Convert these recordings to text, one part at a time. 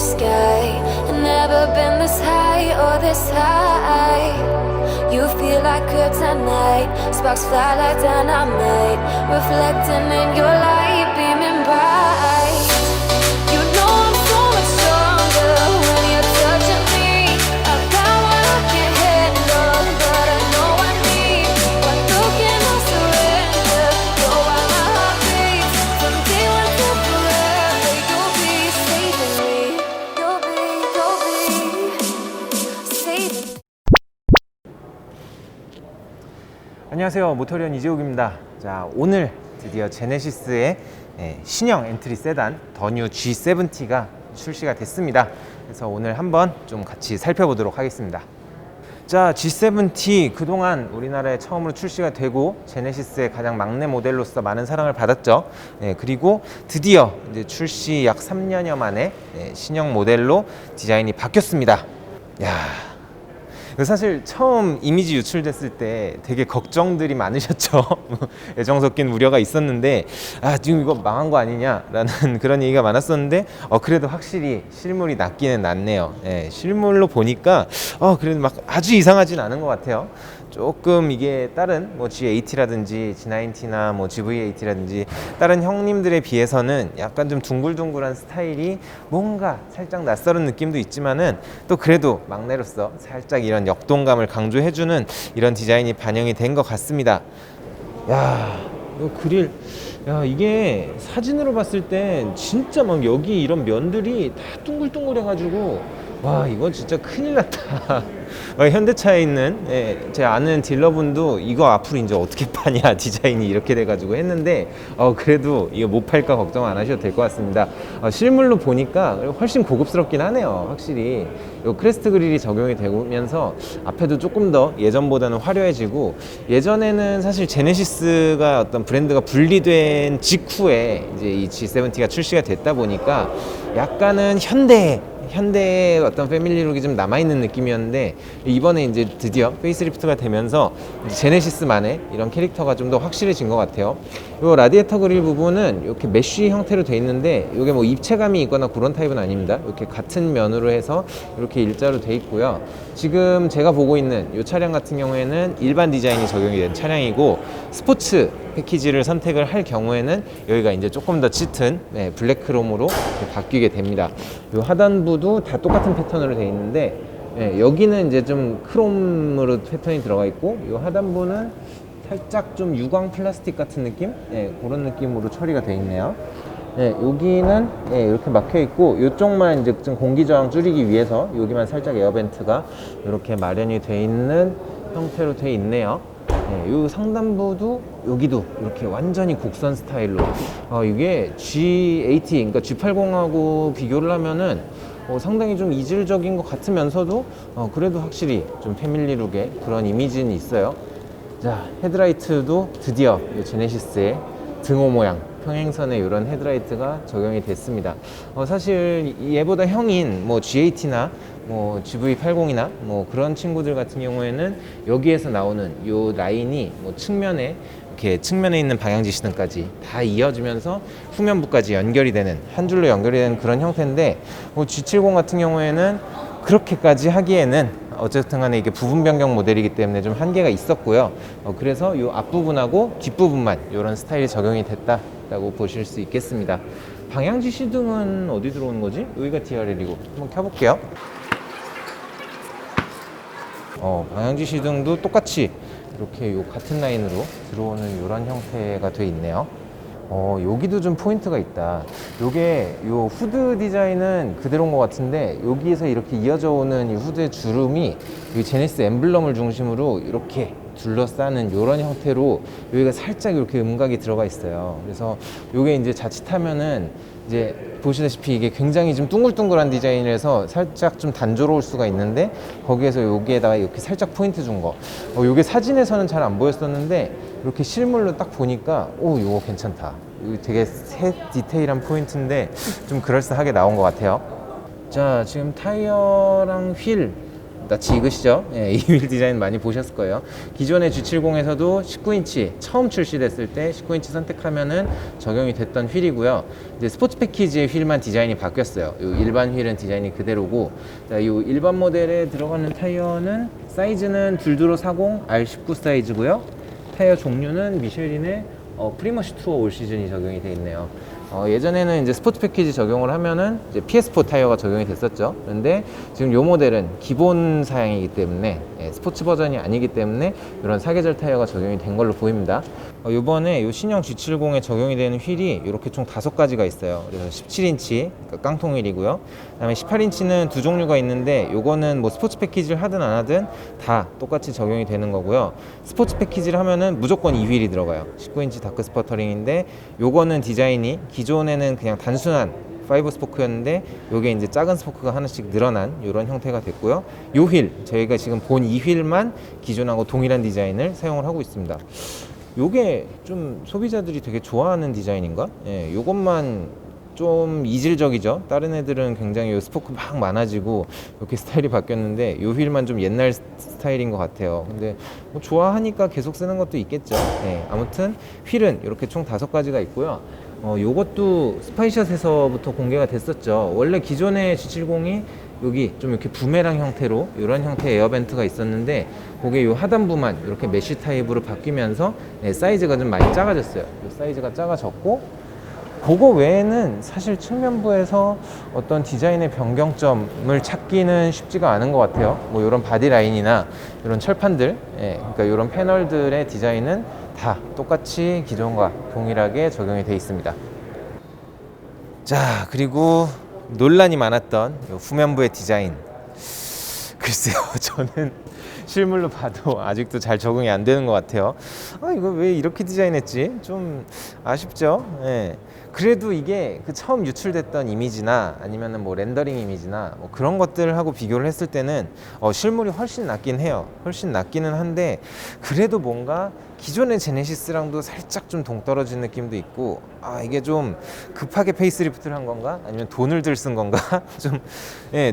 sky. And never been this high or this high. You feel like kryptonite, sparks fly like dynamite, reflecting in your light, beaming bright. You know I'm so much stronger when you're touching me. I've got what I can't handle, but I know I need. One look and I'll surrender. Go while my heart beats, from day one to forever. You'll be saving me. You'll be saving me. 안녕하세요, 모터리언 이재욱입니다. 자, 오늘 드디어 제네시스의 신형 엔트리 세단 더 뉴 G70가 출시가 됐습니다. 그래서 오늘 한번 좀 같이 살펴보도록 하겠습니다. 자, G70 그동안 우리나라에 처음으로 출시가 되고 제네시스의 가장 막내 모델로서 많은 사랑을 받았죠. 그리고 드디어 이제 출시 약 3년여 만에 신형 모델로 디자인이 바뀌었습니다. 야, 사실 처음 이미지 유출됐을 때 되게 걱정들이 많으셨죠. 애정 섞인 우려가 있었는데 지금 이거 망한 거 아니냐라는 그런 얘기가 많았었는데 그래도 확실히 실물이 낫기는 낫네요. 실물로 보니까 그래도 막 아주 이상하진 않은 것 같아요. 조금 이게 다른 뭐 G80라든지 G90나 뭐 GV80라든지 다른 형님들에 비해서는 약간 좀 둥글둥글한 스타일이 뭔가 살짝 낯설은 느낌도 있지만은 또 그래도 막내로서 살짝 이런 역동감을 강조해주는 이런 디자인이 반영이 된 것 같습니다. 야, 이거 그릴, 야, 이게 사진으로 봤을 땐 진짜 막 여기 이런 면들이 다 둥글둥글해가지고 와, 이건 진짜 큰일 났다. 현대차에 있는 제 아는 딜러분도 이거 앞으로 이제 어떻게 파냐, 디자인이 이렇게 돼가지고 했는데 그래도 이거 못 팔까 걱정 안 하셔도 될 것 같습니다. 실물로 보니까 훨씬 고급스럽긴 하네요. 확실히 요 크레스트 그릴이 적용이 되면서 앞에도 조금 더 예전보다는 화려해지고, 예전에는 사실 제네시스가 어떤 브랜드가 분리된 직후에 이제 이 G70가 출시가 됐다 보니까 약간은 현대의 어떤 패밀리룩이 좀 남아있는 느낌이었는데, 이번에 이제 드디어 페이스리프트가 되면서 제네시스만의 이런 캐릭터가 좀 더 확실해진 것 같아요. 이 라디에이터 그릴 부분은 이렇게 메쉬 형태로 되어 있는데 이게 뭐 입체감이 있거나 그런 타입은 아닙니다. 이렇게 같은 면으로 해서 이렇게 일자로 되어 있고요. 지금 제가 보고 있는 이 차량 같은 경우에는 일반 디자인이 적용이 된 차량이고, 스포츠 패키지를 선택을 할 경우에는 여기가 이제 조금 더 짙은 블랙 크롬으로 바뀌게 됩니다. 이 하단부도 다 똑같은 패턴으로 되어 있는데 여기는 이제 좀 크롬으로 패턴이 들어가 있고, 이 하단부는 살짝 좀 유광 플라스틱 같은 느낌? 그런 느낌으로 처리가 되어 있네요. 여기는 이렇게 막혀 있고, 이쪽만 이제 좀 공기 저항 줄이기 위해서 여기만 살짝 에어벤트가 이렇게 마련이 되어 있는 형태로 되어 있네요. 이 상단부도 여기도 이렇게 완전히 곡선 스타일로, 이게 G80, 그러니까 G80하고 비교를 하면은 상당히 좀 이질적인 것 같으면서도 그래도 확실히 좀 패밀리룩의 그런 이미지는 있어요. 자, 헤드라이트도 드디어 제네시스의 등호 모양, 평행선에 이런 헤드라이트가 적용이 됐습니다. 사실 얘보다 형인 뭐 G80나 뭐 GV80이나 뭐 그런 친구들 같은 경우에는 여기에서 나오는 요 라인이 뭐 측면에 있는 방향지 시등까지 다 이어지면서 후면부까지 연결이 되는, 한 줄로 연결이 되는 그런 형태인데, 뭐 G70 같은 경우에는 그렇게까지 하기에는 어쨌든 간에 이게 부분 변경 모델이기 때문에 좀 한계가 있었고요. 그래서 이 앞부분하고 뒷부분만 이런 스타일이 적용이 됐다라고 보실 수 있겠습니다. 방향지 시등은 어디 들어오는 거지? 여기가 DRL이고, 한번 켜볼게요. 방향지 시등도 똑같이 이렇게 같은 라인으로 들어오는 이런 형태가 돼 있네요. 여기도 좀 포인트가 있다. 요게 요 후드 디자인은 그대로인 것 같은데, 여기에서 이렇게 이어져 오는 이 후드의 주름이 이 제네시스 엠블럼을 중심으로 이렇게 둘러싸는 이런 형태로 여기가 살짝 이렇게 음각이 들어가 있어요. 그래서 요게 이제 자칫하면은 이제 보시다시피 이게 굉장히 좀 둥글둥글한 디자인이라서 살짝 좀 단조로울 수가 있는데, 거기에서 여기에다가 이렇게 살짝 포인트 준 거, 요게 사진에서는 잘 안 보였었는데 이렇게 실물로 딱 보니까 요거 괜찮다. 이거 되게 새 디테일한 포인트인데 좀 그럴싸하게 나온 것 같아요. 자, 지금 타이어랑 휠 낯이 익으시죠? 예, 이 휠 디자인 많이 보셨을 거예요. 기존의 G70에서도 19인치 처음 출시됐을 때 19인치 선택하면은 적용이 됐던 휠이고요. 이제 스포츠 패키지의 휠만 디자인이 바뀌었어요. 이 일반 휠은 디자인이 그대로고, 자, 이 일반 모델에 들어가는 타이어는 사이즈는 둘두로 40 R19 사이즈고요. 타이어 종류는 미쉐린의 프리머시 투어 올 시즌이 적용이 되어 있네요. 예전에는 이제 스포츠 패키지 적용을 하면은 이제 PS4 타이어가 적용이 됐었죠. 그런데 지금 이 모델은 기본 사양이기 때문에 스포츠 버전이 아니기 때문에 이런 사계절 타이어가 적용이 된 걸로 보입니다. 이번에 이 신형 G70에 적용이 되는 휠이 이렇게 총 5가지가 있어요. 그래서 17인치 그러니까 깡통 휠이고요. 그다음에 18인치는 두 종류가 있는데 요거는 뭐 스포츠 패키지를 하든 안 하든 다 똑같이 적용이 되는 거고요. 스포츠 패키지를 하면은 무조건 이 휠이 들어가요. 19인치 다크 스퍼터링인데 요거는 디자인이 기존에는 그냥 단순한 5 스포크였는데 요게 이제 작은 스포크가 하나씩 늘어난 이런 형태가 됐고요. 요 휠 저희가 지금 본 이 휠만 기존하고 동일한 디자인을 사용을 하고 있습니다. 요게 좀 소비자들이 되게 좋아하는 디자인인가? 예, 요것만 좀 이질적이죠. 다른 애들은 굉장히 요 스포크 막 많아지고 이렇게 스타일이 바뀌었는데 요 휠만 좀 옛날 스타일인 것 같아요. 근데 뭐 좋아하니까 계속 쓰는 것도 있겠죠. 예, 아무튼 휠은 이렇게 총 5가지가 있고요. 요것도 스파이샷에서부터 공개가 됐었죠. 원래 기존의 G70이 여기 좀 이렇게 부메랑 형태로 이런 형태의 에어벤트가 있었는데 그게 요 하단부만 이렇게 메쉬 타입으로 바뀌면서 사이즈가 좀 많이 작아졌어요. 요 사이즈가 작아졌고 그거 외에는 사실 측면부에서 어떤 디자인의 변경점을 찾기는 쉽지가 않은 것 같아요. 뭐 이런 바디 라인이나 이런 철판들, 그러니까 이런 패널들의 디자인은 다 똑같이 기존과 동일하게 적용이 되어 있습니다. 자, 그리고 논란이 많았던 후면부의 디자인. 글쎄요, 저는 실물로 봐도 아직도 잘 적응이 안 되는 것 같아요. 이거 왜 이렇게 디자인했지? 좀 아쉽죠? 예. 그래도 이게 그 처음 유출됐던 이미지나 아니면은 뭐 렌더링 이미지나 뭐 그런 것들하고 비교를 했을 때는 실물이 훨씬 낫긴 해요. 훨씬 낫기는 한데 그래도 뭔가 기존의 제네시스랑도 살짝 좀 동떨어진 느낌도 있고 이게 좀 급하게 페이스리프트를 한 건가? 아니면 돈을 들 쓴 건가?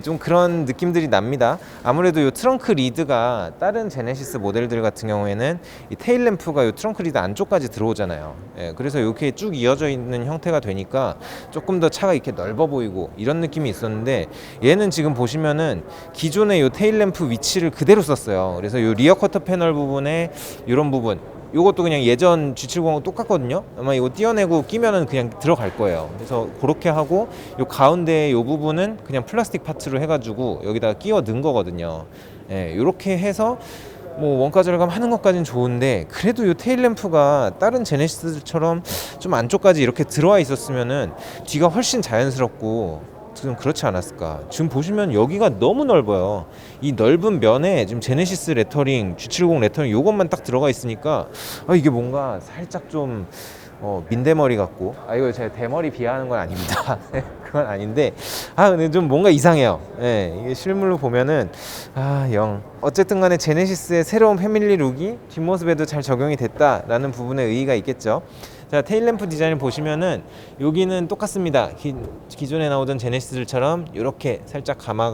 좀 그런 느낌들이 납니다. 아무래도 이 트렁크 리드가 다른 제네시스 모델들 같은 경우에는 이 테일 램프가 이 트렁크 리드 안쪽까지 들어오잖아요. 그래서 이렇게 쭉 이어져 있는 형태가 되니까 조금 더 차가 이렇게 넓어 보이고 이런 느낌이 있었는데 얘는 지금 보시면은 기존의 이 테일 램프 위치를 그대로 썼어요. 그래서 이 리어 쿼터 패널 부분에 이런 부분 요것도 그냥 예전 G70하고 똑같거든요. 아마 이거 띄어내고 끼면은 그냥 들어갈 거예요. 그래서 그렇게 하고 요 가운데 요 부분은 그냥 플라스틱 파츠로 해가지고 여기다가 끼워 넣은 거거든요. 요렇게 해서 뭐 원가 절감하는 것까지는 좋은데 그래도 요 테일 램프가 다른 제네시스처럼 좀 안쪽까지 이렇게 들어와 있었으면은 뒤가 훨씬 자연스럽고 좀 그렇지 않았을까. 지금 보시면 여기가 너무 넓어요. 이 넓은 면에 지금 제네시스 레터링, G70 레터링 요것만 딱 들어가 있으니까 이게 뭔가 살짝 좀 민대머리 같고 이거 제가 대머리 비하하는 건 아닙니다. 그건 아닌데 근데 좀 뭔가 이상해요. 이게 실물로 보면은 영 어쨌든 간에 제네시스의 새로운 패밀리 룩이 뒷모습에도 잘 적용이 됐다라는 부분에 의의가 있겠죠. 자, 테일램프 디자인을 보시면은 여기는 똑같습니다. 기존에 나오던 제네시스들처럼 이렇게 살짝 감아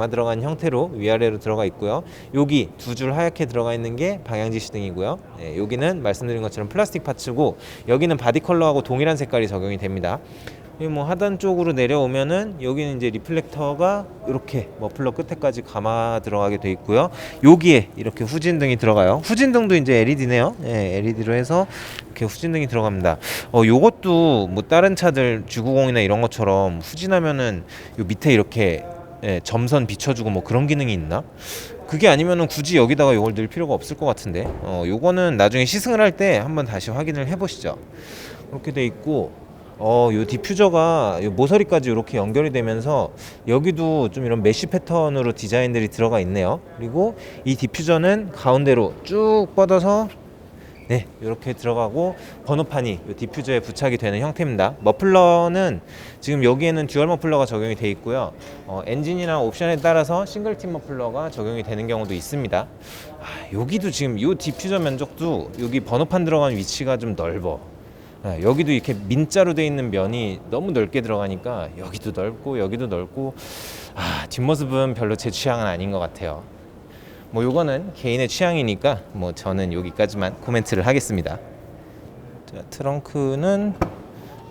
들어간 형태로 위아래로 들어가 있고요. 여기 두 줄 하얗게 들어가 있는 게 방향지 시등이고요. 여기는 말씀드린 것처럼 플라스틱 파츠고 여기는 바디 컬러하고 동일한 색깔이 적용이 됩니다. 뭐 하단 쪽으로 내려오면은 여기는 이제 리플렉터가 이렇게 머플러 끝에까지 감아 들어가게 돼 있고요. 여기에 이렇게 후진등이 들어가요. 후진등도 이제 LED네요. LED로 해서 이렇게 후진등이 들어갑니다. 요것도 뭐 다른 차들 G90이나 이런 것처럼 후진하면은 요 밑에 이렇게 점선 비춰주고 뭐 그런 기능이 있나? 그게 아니면은 굳이 여기다가 요걸 넣을 필요가 없을 것 같은데 요거는 나중에 시승을 할 때 한번 다시 확인을 해보시죠. 이렇게 돼 있고 요 디퓨저가 요 모서리까지 이렇게 연결이 되면서 여기도 좀 이런 메쉬 패턴으로 디자인들이 들어가 있네요. 그리고 이 디퓨저는 가운데로 쭉 뻗어서 이렇게 들어가고 번호판이 이 디퓨저에 부착이 되는 형태입니다. 머플러는 지금 여기에는 듀얼 머플러가 적용이 되어 있고요. 엔진이나 옵션에 따라서 싱글 팀 머플러가 적용이 되는 경우도 있습니다. 여기도 지금 이 디퓨저 면적도 여기 번호판 들어간 위치가 좀 넓어. 여기도 이렇게 민자로 되어 있는 면이 너무 넓게 들어가니까 여기도 넓고 여기도 넓고 뒷모습은 별로 제 취향은 아닌 것 같아요. 뭐 요거는 개인의 취향이니까 뭐 저는 여기까지만 코멘트를 하겠습니다. 자, 트렁크는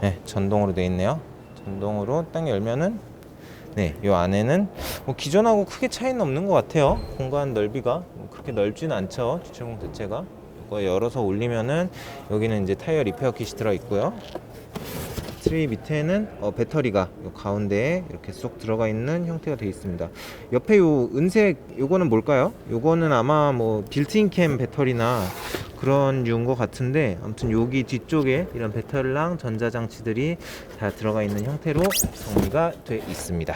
네, 전동으로 되어 있네요. 전동으로 딱 열면은 네, 요 안에는 뭐 기존하고 크게 차이는 없는 것 같아요. 공간 넓이가 뭐 그렇게 넓지는 않죠. G70 자체가. 이거 열어서 올리면은 여기는 이제 타이어 리페어 킷이 들어 있고요. 트리 밑에는 배터리가 요 가운데에 이렇게 쏙 들어가 있는 형태가 되어 있습니다. 옆에 요 은색 요거는 뭘까요? 요거는 아마 뭐 빌트인 캠 배터리나 그런 류인 것 같은데, 아무튼 여기 뒤쪽에 이런 배터리랑 전자장치들이 다 들어가 있는 형태로 정리가 되어 있습니다.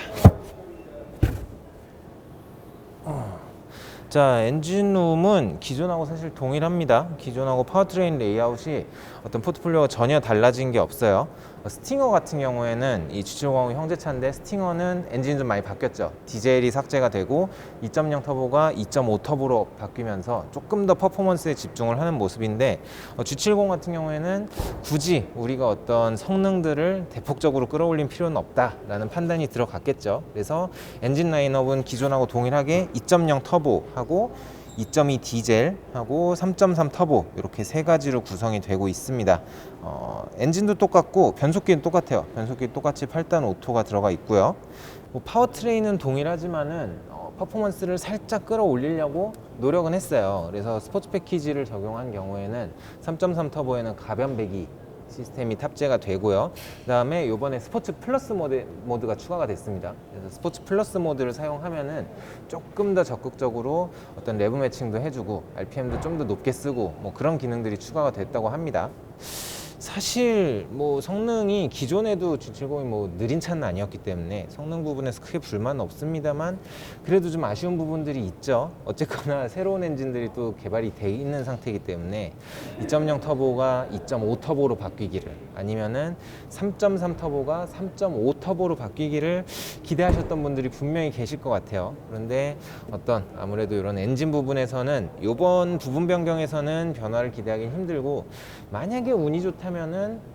자, 엔진룸은 기존하고 사실 동일합니다. 기존하고 파워트레인 레이아웃이 어떤 포트폴리오가 전혀 달라진 게 없어요. 스팅어 같은 경우에는 이 G70 형제차인데, 스팅어는 엔진이 좀 많이 바뀌었죠. 디젤이 삭제가 되고 2.0 터보가 2.5 터보로 바뀌면서 조금 더 퍼포먼스에 집중을 하는 모습인데, G70 같은 경우에는 굳이 우리가 어떤 성능들을 대폭적으로 끌어올릴 필요는 없다라는 판단이 들어갔겠죠. 그래서 엔진 라인업은 기존하고 동일하게 2.0 터보하고 2.2 디젤하고 3.3 터보 이렇게 세 가지로 구성이 되고 있습니다. 엔진도 똑같고 변속기는 똑같아요. 변속기 똑같이 8단 오토가 들어가 있고요. 뭐 파워트레인은 동일하지만은 퍼포먼스를 살짝 끌어올리려고 노력은 했어요. 그래서 스포츠 패키지를 적용한 경우에는 3.3 터보에는 가변 배기 시스템이 탑재가 되고요. 그 다음에 이번에 스포츠 플러스 모드가 추가가 됐습니다. 그래서 스포츠 플러스 모드를 사용하면은 조금 더 적극적으로 어떤 레브 매칭도 해주고 RPM도 좀 더 높게 쓰고 뭐 그런 기능들이 추가가 됐다고 합니다. 사실 뭐 성능이 기존에도 G70이 뭐 느린 차는 아니었기 때문에 성능 부분에서 크게 불만은 없습니다만, 그래도 좀 아쉬운 부분들이 있죠. 어쨌거나 새로운 엔진들이 또 개발이 돼 있는 상태이기 때문에 2.0 터보가 2.5 터보로 바뀌기를, 아니면은 3.3 터보가 3.5 터보로 바뀌기를 기대하셨던 분들이 분명히 계실 것 같아요. 그런데 아무래도 이런 엔진 부분에서는 이번 부분 변경에서는 변화를 기대하기는 힘들고, 만약에 운이 좋다면은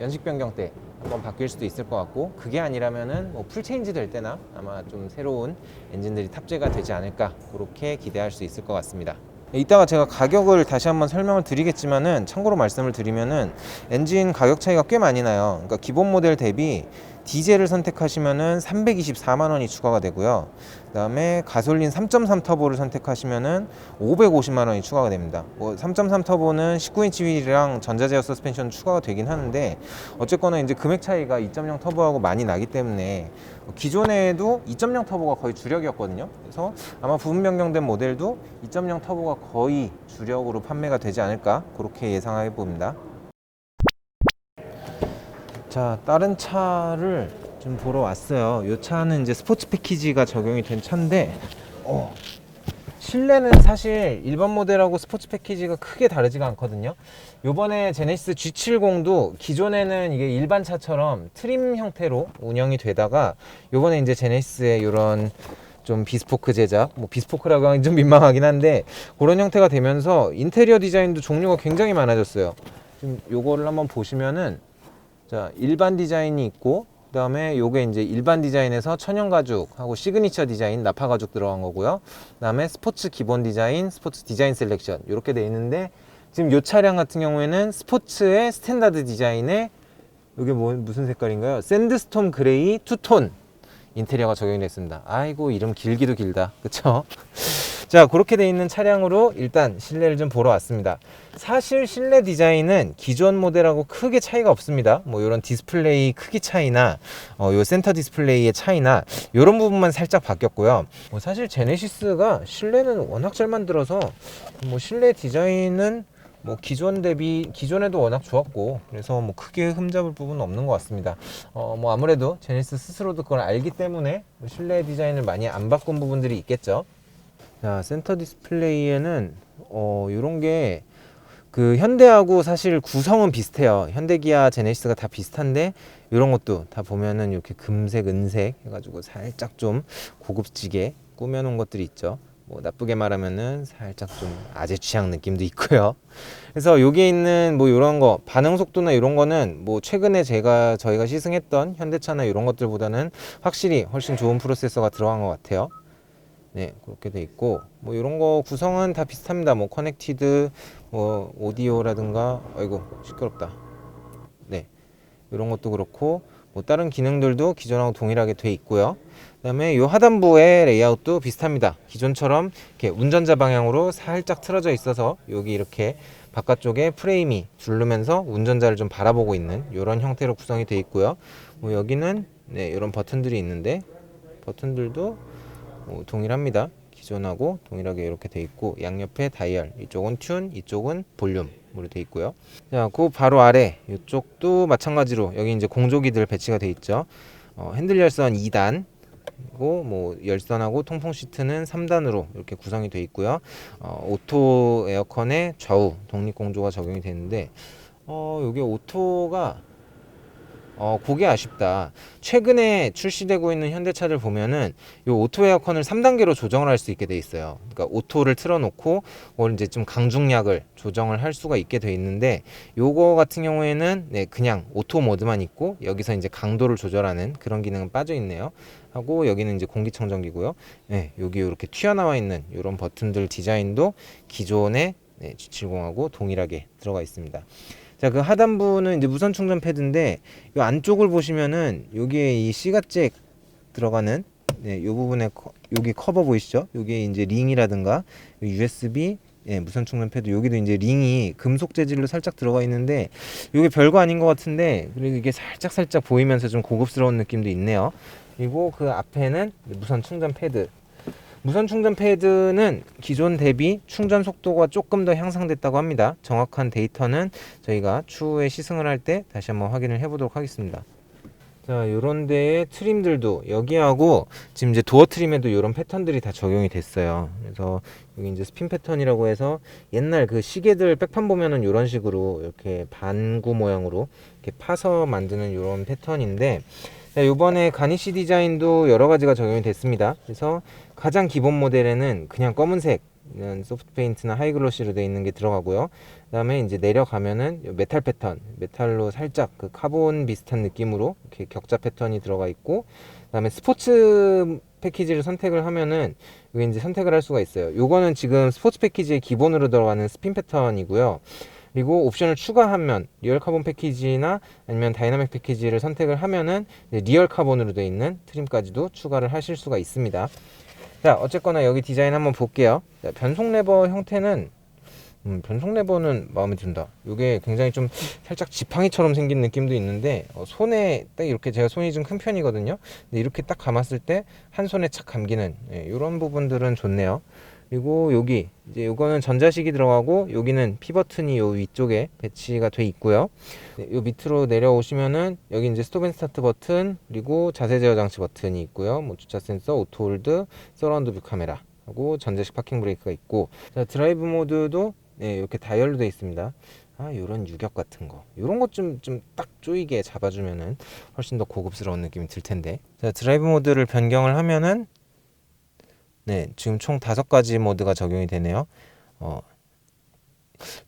연식 변경 때 한번 바뀔 수도 있을 것 같고, 그게 아니라면은 뭐 풀체인지 될 때나 아마 좀 새로운 엔진들이 탑재가 되지 않을까, 그렇게 기대할 수 있을 것 같습니다. 이따가 제가 가격을 다시 한번 설명을 드리겠지만은, 참고로 말씀을 드리면은 엔진 가격 차이가 꽤 많이 나요. 그러니까 기본 모델 대비 디젤을 선택하시면은 324만 원이 추가가 되고요. 그다음에 가솔린 3.3 터보를 선택하시면은 550만 원이 추가가 됩니다. 뭐 3.3 터보는 19인치 휠이랑 전자제어 서스펜션 추가가 되긴 하는데, 어쨌거나 이제 금액 차이가 2.0 터보하고 많이 나기 때문에 기존에도 2.0 터보가 거의 주력이었거든요. 그래서 아마 부분 변경된 모델도 2.0 터보가 거의 주력으로 판매가 되지 않을까, 그렇게 예상해 봅니다. 자, 다른 차를 좀 보러 왔어요. 이 차는 이제 스포츠 패키지가 적용이 된 차인데, 실내는 사실 일반 모델하고 스포츠 패키지가 크게 다르지가 않거든요. 요번에 제네시스 G70도 기존에는 이게 일반 차처럼 트림 형태로 운영이 되다가, 요번에 이제 제네시스의 이런 좀 비스포크 제작, 뭐 비스포크라고 하긴 좀 민망하긴 한데 그런 형태가 되면서 인테리어 디자인도 종류가 굉장히 많아졌어요. 지금 요거를 한번 보시면은, 자, 일반 디자인이 있고, 그 다음에 요게 이제 일반 디자인에서 천연 가죽하고 시그니처 디자인, 나파 가죽 들어간 거고요. 그 다음에 스포츠 기본 디자인, 스포츠 디자인 셀렉션 이렇게 돼 있는데, 지금 요 차량 같은 경우에는 스포츠의 스탠다드 디자인에 이게 무슨 색깔인가요? 샌드스톰 그레이 투톤 인테리어가 적용이 됐습니다. 아이고, 이름 길기도 길다, 그쵸? 자, 그렇게 돼 있는 차량으로 일단 실내를 좀 보러 왔습니다. 사실 실내 디자인은 기존 모델하고 크게 차이가 없습니다. 뭐 이런 디스플레이 크기 차이나 요 센터 디스플레이의 차이나 이런 부분만 살짝 바뀌었고요. 뭐 사실 제네시스가 실내는 워낙 잘 만들어서 뭐 실내 디자인은 뭐 기존 대비 기존에도 워낙 좋았고, 그래서 뭐 크게 흠잡을 부분은 없는 것 같습니다. 뭐 아무래도 제네시스 스스로도 그걸 알기 때문에 실내 디자인을 많이 안 바꾼 부분들이 있겠죠. 자, 센터 디스플레이에는 요런 게 그 현대하고 사실 구성은 비슷해요. 현대, 기아, 제네시스가 다 비슷한데, 이런 것도 다 보면은 이렇게 금색, 은색 해가지고 살짝 좀 고급지게 꾸며놓은 것들이 있죠. 뭐 나쁘게 말하면은 살짝 좀 아재 취향 느낌도 있고요. 그래서 여기에 있는 뭐 이런 거 반응 속도나 이런 거는 뭐 최근에 저희가 시승했던 현대차나 이런 것들보다는 확실히 훨씬 좋은 프로세서가 들어간 것 같아요. 네, 그렇게 돼 있고 뭐 이런 거 구성은 다 비슷합니다. 뭐 커넥티드, 뭐 오디오라든가, 아이고 시끄럽다. 네, 이런 것도 그렇고 뭐 다른 기능들도 기존하고 동일하게 돼 있고요. 그다음에 이 하단부의 레이아웃도 비슷합니다. 기존처럼 이렇게 운전자 방향으로 살짝 틀어져 있어서 여기 이렇게 바깥쪽에 프레임이 둘르면서 운전자를 좀 바라보고 있는 이런 형태로 구성이 돼 있고요. 뭐 여기는 네, 이런 버튼들이 있는데 버튼들도 동일합니다. 기존하고 동일하게 이렇게 돼 있고 양옆에 다이얼, 이쪽은 튠, 이쪽은 볼륨으로 돼 있고요. 자, 그 바로 아래 이쪽도 마찬가지로 여기 이제 공조기들 배치가 돼 있죠. 핸들 열선 2단, 그리고 뭐 열선하고 통풍 시트는 3단으로 이렇게 구성이 돼 있고요. 오토 에어컨의 좌우 독립 공조가 적용이 되는데 여기 오토가 그게 아쉽다. 최근에 출시되고 있는 현대차들 보면은 이 오토 에어컨을 3단계로 조정을 할 수 있게 돼 있어요. 그러니까 오토를 틀어놓고 이제 좀 강중약을 조정을 할 수가 있게 돼 있는데 요거 같은 경우에는 네, 그냥 오토 모드만 있고 여기서 이제 강도를 조절하는 그런 기능은 빠져 있네요. 하고 여기는 이제 공기청정기고요. 네, 여기 이렇게 튀어나와 있는 이런 버튼들 디자인도 기존의 네, G70하고 동일하게 들어가 있습니다. 자, 그 하단부는 이제 무선 충전 패드인데 이 안쪽을 보시면은 여기에 이 C가잭 들어가는 네, 요 부분에 여기 커버 보이시죠? 여기에 이제 링이라든가 USB 예, 무선 충전 패드 여기도 이제 링이 금속 재질로 살짝 들어가 있는데 이게 별거 아닌 것 같은데 그리고 이게 살짝 보이면서 좀 고급스러운 느낌도 있네요. 그리고 그 앞에는 무선 충전 패드. 무선 충전 패드는 기존 대비 충전 속도가 조금 더 향상됐다고 합니다. 정확한 데이터는 저희가 추후에 시승을 할 때 다시 한번 확인을 해 보도록 하겠습니다. 자, 요런 데에 트림들도 여기하고 지금 이제 도어 트림에도 이런 패턴들이 다 적용이 됐어요. 그래서 여기 이제 스핀 패턴이라고 해서 옛날 그 시계들 백판 보면은 이런 식으로 이렇게 반구 모양으로 이렇게 파서 만드는 이런 패턴인데 자, 요번에 가니쉬 디자인도 여러 가지가 적용이 됐습니다. 그래서 가장 기본 모델에는 그냥 검은색 소프트 페인트나 하이글로시로 되어 있는 게 들어가고요. 그 다음에 이제 내려가면은 메탈 패턴, 메탈로 살짝 그 카본 비슷한 느낌으로 이렇게 격자 패턴이 들어가 있고, 그 다음에 스포츠 패키지를 선택을 하면은 여기 이제 선택을 할 수가 있어요. 요거는 지금 스포츠 패키지의 기본으로 들어가는 스핀 패턴이고요. 그리고 옵션을 추가하면 리얼 카본 패키지나 아니면 다이나믹 패키지를 선택을 하면은 리얼 카본으로 되어 있는 트림까지도 추가를 하실 수가 있습니다. 자, 어쨌거나 여기 디자인 한번 볼게요. 자, 변속 레버 형태는 변속 레버는 마음에 든다. 이게 굉장히 좀 살짝 지팡이처럼 생긴 느낌도 있는데 손에 딱 이렇게 제가 손이 좀 큰 편이거든요. 근데 이렇게 딱 감았을 때 한 손에 착 감기는 이런 부분들은 좋네요. 그리고 여기 이제 요거는 전자식이 들어가고 여기는 P 버튼이 요 위쪽에 배치가 돼 있고요. 네, 요 밑으로 내려오시면은 여기 이제 스톱 앤 스타트 버튼 그리고 자세 제어 장치 버튼이 있고요. 뭐 주차 센서, 오토 홀드, 서라운드 뷰 카메라 하고 전자식 파킹 브레이크가 있고 자, 드라이브 모드도 네, 이렇게 다이얼로 되어 있습니다. 요런 유격 같은 거 요런 것 좀 딱 조이게 잡아주면은 훨씬 더 고급스러운 느낌이 들 텐데 자, 드라이브 모드를 변경을 하면은 네, 지금 총 5가지 모드가 적용이 되네요.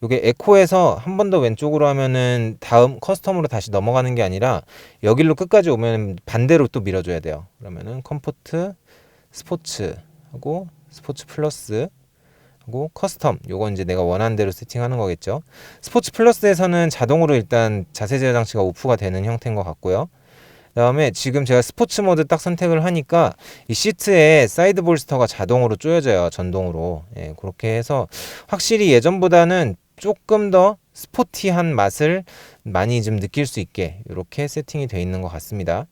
요게 에코에서 한 번 더 왼쪽으로 하면은 다음 커스텀으로 다시 넘어가는 게 아니라 여기로 끝까지 오면 반대로 또 밀어줘야 돼요. 그러면은 컴포트, 스포츠 하고 스포츠 플러스 하고 커스텀 요건 이제 내가 원하는 대로 세팅하는 거겠죠. 스포츠 플러스에서는 자동으로 일단 자세 제어 장치가 오프가 되는 형태인 것 같고요. 그 다음에 지금 제가 스포츠 모드 딱 선택을 하니까 이 시트에 사이드 볼스터가 자동으로 조여져요. 전동으로. 예, 그렇게 해서 확실히 예전보다는 조금 더 스포티한 맛을 많이 좀 느낄 수 있게 이렇게 세팅이 되어 있는 것 같습니다.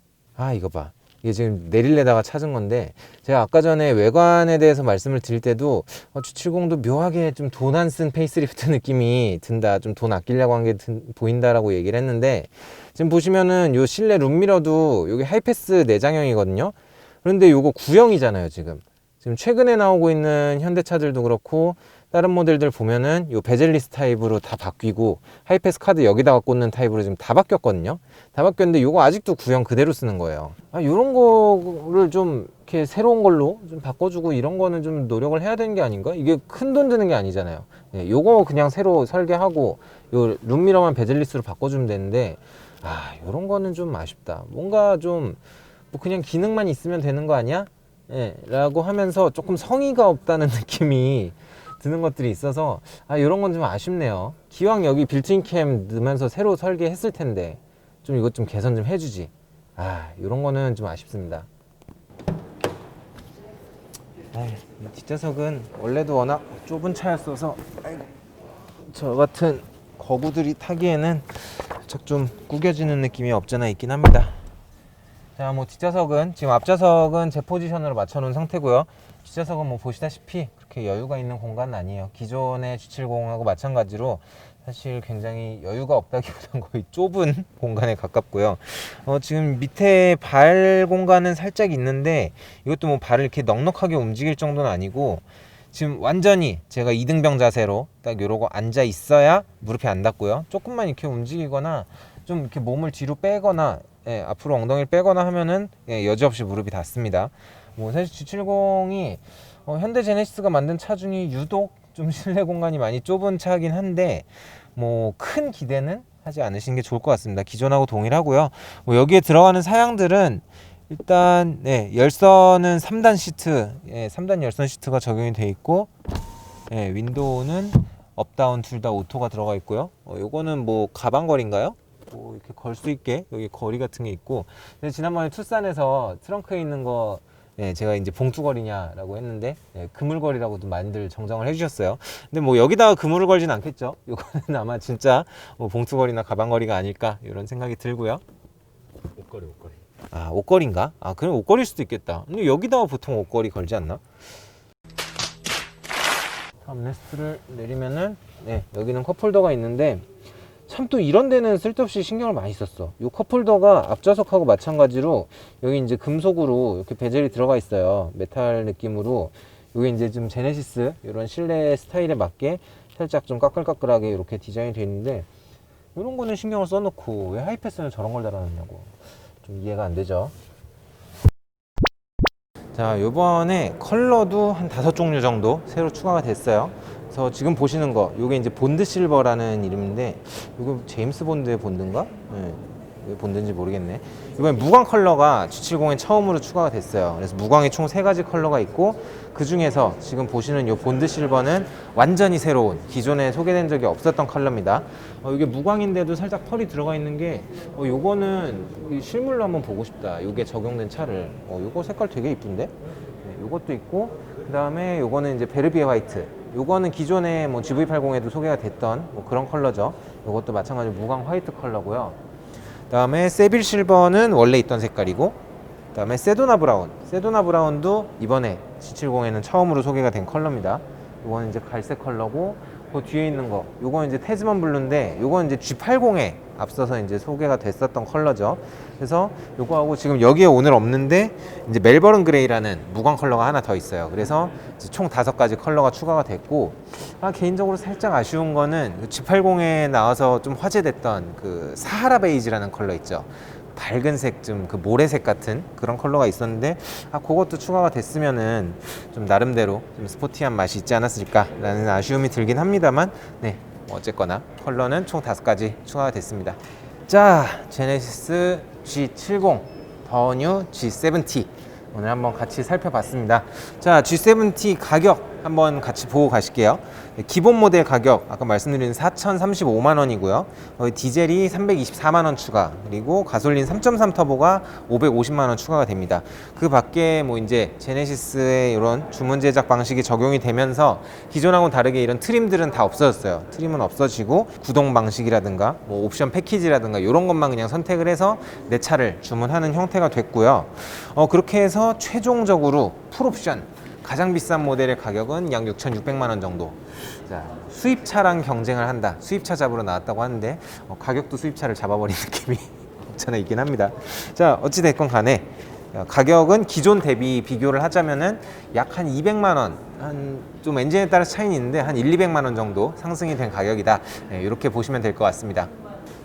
이거 봐. 이게 지금 내릴래다가 찾은 건데 제가 아까 전에 외관에 대해서 말씀을 드릴 때도 G70도 묘하게 좀 돈 안 쓴 페이스리프트 느낌이 든다. 좀 돈 아끼려고 한 게 보인다라고 얘기를 했는데 지금 보시면은 요 실내 룸미러도 여기 하이패스 내장형이거든요. 그런데 요거 구형이잖아요, 지금. 지금 최근에 나오고 있는 현대차들도 그렇고 다른 모델들 보면은 요 베젤리스 타입으로 다 바뀌고 하이패스 카드 여기다가 꽂는 타입으로 지금 다 바뀌었거든요. 다 바뀌었는데 요거 아직도 구형 그대로 쓰는 거예요. 요런 거를 좀 이렇게 새로운 걸로 좀 바꿔주고 이런 거는 좀 노력을 해야 되는 게 아닌가? 이게 큰 돈 드는 게 아니잖아요. 요거 그냥 새로 설계하고 요 룸미러만 베젤리스로 바꿔주면 되는데 요런 거는 좀 아쉽다. 뭔가 좀 뭐 그냥 기능만 있으면 되는 거 아니야? 예, 라고 하면서 조금 성의가 없다는 느낌이 드는 것들이 있어서 이런 건 좀 아쉽네요. 기왕 여기 빌트인 캠 넣으면서 새로 설계했을 텐데 좀 이것 좀 개선 좀 해주지. 이런 거는 좀 아쉽습니다. 이 뒷좌석은 원래도 워낙 좁은 차였어서 저 같은 거구들이 타기에는 살짝 좀 구겨지는 느낌이 없잖아 있긴 합니다. 자, 뭐 뒷좌석은 지금 앞좌석은 제 포지션으로 맞춰 놓은 상태고요. 뒷좌석은 뭐 보시다시피 그렇게 여유가 있는 공간은 아니에요. 기존의 G70하고 마찬가지로 사실 굉장히 여유가 없다기보다는 거의 좁은 공간에 가깝고요. 지금 밑에 발 공간은 살짝 있는데 이것도 뭐 발을 이렇게 넉넉하게 움직일 정도는 아니고 지금 완전히 제가 이등병 자세로 딱 이러고 앉아 있어야 무릎이 안 닿고요. 조금만 이렇게 움직이거나 좀 이렇게 몸을 뒤로 빼거나 앞으로 엉덩이를 빼거나 하면은 여지없이 무릎이 닿습니다. 뭐 사실 G70이 현대 제네시스가 만든 차 중에 유독 좀 실내 공간이 많이 좁은 차긴 한데 뭐 큰 기대는 하지 않으시는 게 좋을 것 같습니다. 기존하고 동일하고요. 뭐 여기에 들어가는 사양들은 일단 열선은 3단 시트, 3단 열선 시트가 적용이 되어 있고 윈도우는 업다운 둘 다 오토가 들어가 있고요. 요거는 뭐 가방걸이인가요? 뭐 이렇게 걸 수 있게 여기 거리 같은 게 있고, 근데 지난번에 투싼에서 트렁크에 있는 거 제가 이제 봉투걸이냐라고 했는데 그물걸이라고도 많이들 정정을 해주셨어요. 근데 뭐 여기다가 그물을 걸진 않겠죠. 이거는 아마 진짜 뭐 봉투걸이나 가방걸이가 아닐까 이런 생각이 들고요. 옷걸이. 옷걸이인가? 그럼 옷걸이일 수도 있겠다. 근데 여기다가 보통 옷걸이 걸지 않나? 암레스트를 내리면은 여기는 컵홀더가 있는데 참 또 이런 데는 쓸데없이 신경을 많이 썼어. 이 컵홀더가 앞좌석하고 마찬가지로 여기 이제 금속으로 이렇게 베젤이 들어가 있어요. 메탈 느낌으로. 여기 이제 좀 제네시스 이런 실내 스타일에 맞게 살짝 좀 까끌까끌하게 이렇게 디자인이 되어 있는데 이런 거는 신경을 써놓고 왜 하이패스는 저런 걸 달아놨냐고 좀 이해가 안 되죠. 자, 요번에 컬러도 한 5종류 정도 새로 추가가 됐어요. 그래서 지금 보시는 거, 요게 이제 본드 실버라는 이름인데, 이거 제임스 본드의 본드인가? 왜 본드인지 모르겠네. 이번에 무광 컬러가 G70에 처음으로 추가가 됐어요. 그래서 무광이 총 3가지 컬러가 있고, 그 중에서 지금 보시는 요 본드 실버는 완전히 새로운, 기존에 소개된 적이 없었던 컬러입니다. 이게 무광인데도 살짝 펄이 들어가 있는 게, 요거는 실물로 한번 보고 싶다. 요게 적용된 차를. 요거 색깔 되게 이쁜데? 요것도 있고, 그 다음에 요거는 이제 베르비에 화이트. 요거는 기존에 뭐 GV80에도 소개가 됐던 뭐 그런 컬러죠. 요것도 마찬가지로 무광 화이트 컬러고요. 그 다음에 세빌 실버는 원래 있던 색깔이고, 그 다음에 세도나 브라운. 세도나 브라운도 이번에 G70에는 처음으로 소개가 된 컬러입니다. 요거는 이제 갈색 컬러고, 그 뒤에 있는 거, 요거는 이제 테즈먼 블루인데, 요거는 이제 G80에 앞서서 이제 소개가 됐었던 컬러죠. 그래서 요거하고 지금 여기에 오늘 없는데, 이제 멜버른 그레이라는 무광 컬러가 하나 더 있어요. 그래서 총 5가지 컬러가 추가가 됐고, 개인적으로 살짝 아쉬운 거는 G80에 나와서 좀 화제됐던 그 사하라 베이지라는 컬러 있죠. 밝은 색, 좀 그 모래색 같은 그런 컬러가 있었는데, 그것도 추가가 됐으면은 좀 나름대로 좀 스포티한 맛이 있지 않았을까라는 아쉬움이 들긴 합니다만, 어쨌거나 컬러는 총 5가지 추가가 됐습니다. 자, 제네시스 G70 더 뉴 G70 오늘 한번 같이 살펴봤습니다. 자, G70 가격 한번 같이 보고 가실게요. 기본 모델 가격 아까 말씀드린 4,035만 원이고요. 디젤이 324만 원 추가, 그리고 가솔린 3.3 터보가 550만 원 추가가 됩니다. 그 밖에 뭐 이제 제네시스의 이런 주문 제작 방식이 적용이 되면서 기존하고는 다르게 이런 트림들은 다 없어졌어요. 트림은 없어지고 구동 방식이라든가 뭐 옵션 패키지라든가 이런 것만 그냥 선택을 해서 내 차를 주문하는 형태가 됐고요. 그렇게 해서 최종적으로 풀옵션 가장 비싼 모델의 가격은 약 6,600만 원 정도. 자, 수입차랑 경쟁을 한다. 수입차 잡으러 나왔다고 하는데 가격도 수입차를 잡아버린 느낌이 없잖아 있긴 합니다. 자, 어찌됐건 간에 가격은 기존 대비 비교를 하자면은 약 한 200만 원, 좀 엔진에 따라 차이는 있는데 한 200만 원 정도 상승이 된 가격이다. 이렇게 보시면 될 것 같습니다.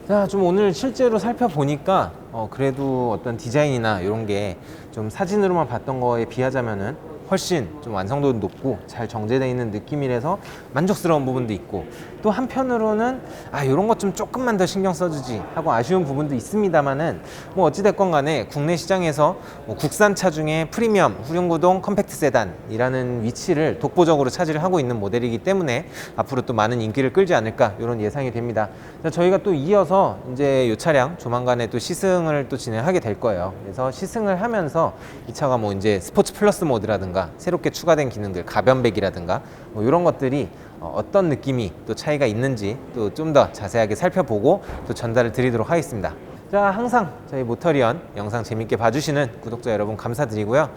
자, 좀 오늘 실제로 살펴보니까 그래도 어떤 디자인이나 이런 게 좀 사진으로만 봤던 거에 비하자면은 훨씬 좀 완성도도 높고 잘 정제되어 있는 느낌이라서 만족스러운 부분도 있고, 또 한편으로는 이런 것 좀 조금만 더 신경 써주지 하고 아쉬운 부분도 있습니다만은, 뭐 어찌됐건 간에 국내 시장에서 뭐 국산차 중에 프리미엄 후륜구동 컴팩트 세단이라는 위치를 독보적으로 차지를 하고 있는 모델이기 때문에 앞으로 또 많은 인기를 끌지 않을까 이런 예상이 됩니다. 저희가 또 이어서 이제 이 차량 조만간에 또 시승을 또 진행하게 될 거예요. 그래서 시승을 하면서 이 차가 뭐 이제 스포츠 플러스 모드라든가 새롭게 추가된 기능들, 가변백이라든가 뭐 이런 것들이 어떤 느낌이 또 차이가 있는지 또 좀 더 자세하게 살펴보고 또 전달을 드리도록 하겠습니다. 자, 항상 저희 모터리언 영상 재밌게 봐주시는 구독자 여러분 감사드리고요.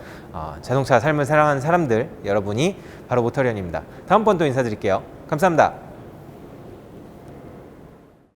자동차 삶을 사랑하는 사람들 여러분이 바로 모터리언입니다. 다음번 또 인사드릴게요. 감사합니다.